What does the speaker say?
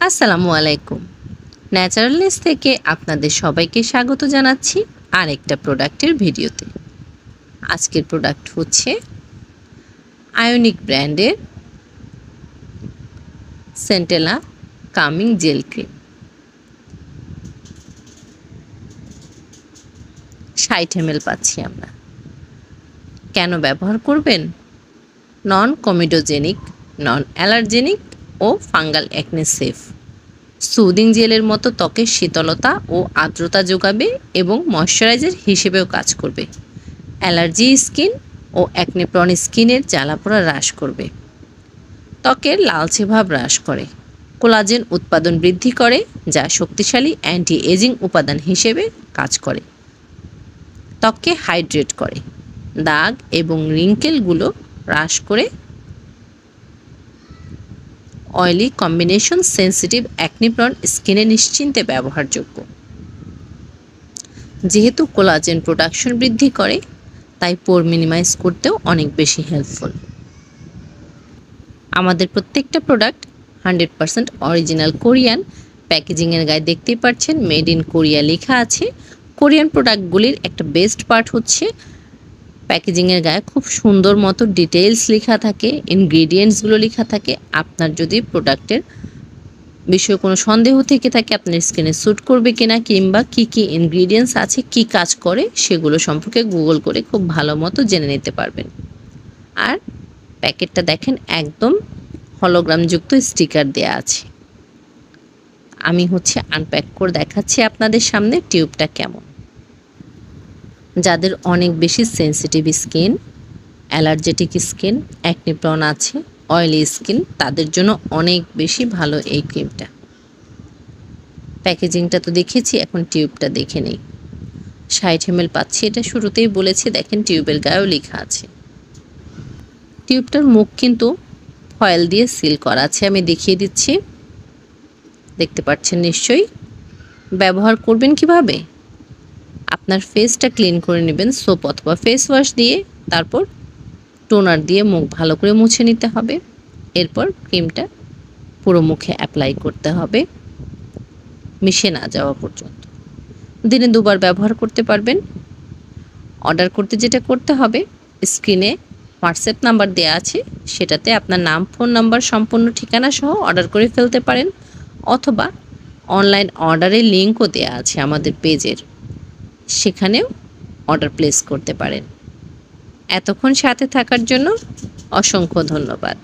আসসালামু আলাইকুম। ন্যাচারালনেস থেকে আপনাদের সবাইকে স্বাগত জানাচ্ছি আরেকটা প্রোডাক্টের ভিডিওতে। আজকের প্রোডাক্ট হচ্ছে আয়োনিক ব্র্যান্ডের centella coming jail cream. 60 ml পাচ্ছি আমরা। কেন ব্যবহার করবেন? নন কমিডোজেনিক, নন অ্যালার্জেনিক ও ফাঙ্গাল অ্যাকনে সেফ। সুদিং জেলের মতো ত্বকের শীতলতা ও আর্দ্রতা যোগাবে এবং ময়শ্চারাইজার হিসেবেও কাজ করবে। অ্যালার্জি স্কিন ও অ্যাকনে প্রন স্কিনের জ্বালাপোড়া হ্রাস করবে। ত্বকের লালচে ভাব হ্রাস করে। কোলাজেন উৎপাদন বৃদ্ধি করে, যা শক্তিশালী অ্যান্টি এজিং উপাদান হিসেবে কাজ করে। ত্বককে হাইড্রেট করে, দাগ এবং রিঙ্কেলগুলো হ্রাস করে। Oily combination sensitive acne prawn স্কিনে নিশ্চিন্তে ব্যবহারযোগ্য। যেহেতু কোলাজেন প্রোডাকশন বৃদ্ধি করে, তাই পোর মিনিমাইজ করতেও অনেক বেশি হেল্পফুল। আমাদের প্রত্যেকটা প্রোডাক্ট 100% অরিজিনাল কোরিয়ান। প্যাকেজিংয়ের গায়ে দেখতেই পাচ্ছেন মেড ইন কোরিয়া লেখা আছে। কোরিয়ান প্রোডাক্টগুলির একটা বেস্ট পার্ট হচ্ছে প্যাকেজিংয়ের গায়ে খুব সুন্দর মতো ডিটেলস লেখা থাকে, ইনগ্রিডিয়েন্টসগুলো লেখা থাকে। আপনার যদি প্রোডাক্টের বিষয়ে কোনো সন্দেহ থেকে থাকে আপনার স্কিনে স্যুট করবে কিনা, কিংবা কী কী ইনগ্রিডিয়েন্টস আছে, কী কাজ করে, সেগুলো সম্পর্কে গুগল করে খুব ভালো মতো জেনে নিতে পারবেন। আর প্যাকেটটা দেখেন, একদম হলোগ্রামযুক্ত স্টিকার দেয়া আছে। আমি আনপ্যাক করে দেখাচ্ছি আপনাদের সামনে টিউবটা কেমন। যাদের অনেক বেশি sensitive skin, অ্যালার্জেটিক skin, acne prawn আছে, অয়েলি স্কিন, তাদের জন্য অনেক বেশি ভালো এই ক্রিমটা। প্যাকেজিংটা তো দেখেছি, এখন টিউবটা দেখে নেই। 60 ml পাচ্ছি, এটা শুরুতেই বলেছি। দেখেন টিউবের গায়েও লেখা আছে। টিউবটার মুখ কিন্তু ফয়েল দিয়ে সিল করা আছে, আমি দেখিয়ে দিচ্ছি। দেখতে পাচ্ছেন নিশ্চয়ই। ব্যবহার করবেন কিভাবে? আপনার ফেসটা ক্লিন করে নেবেন সোপ অথবা ফেস ওয়াশ দিয়ে, তারপর টোনার দিয়ে মুখ ভালো করে মুছে নিতে হবে। এরপর ক্রিমটা পুরো মুখে অ্যাপ্লাই করতে হবে, মিশে না যাওয়া পর্যন্ত। দিনে 2 বার ব্যবহার করতে পারবেন। অর্ডার করতে যেটা করতে হবে, স্ক্রিনে হোয়াটসঅ্যাপ নাম্বার দেওয়া আছে, সেটাতে আপনার নাম, ফোন নাম্বার, সম্পূর্ণ ঠিকানা সহ অর্ডার করে ফেলতে পারেন। অথবা অনলাইন অর্ডারের লিঙ্কও দেওয়া আছে আমাদের পেজের, সেখানেও অর্ডার প্লেস করতে পারেন। এতক্ষণ সাথে থাকার জন্য অসংখ্য ধন্যবাদ।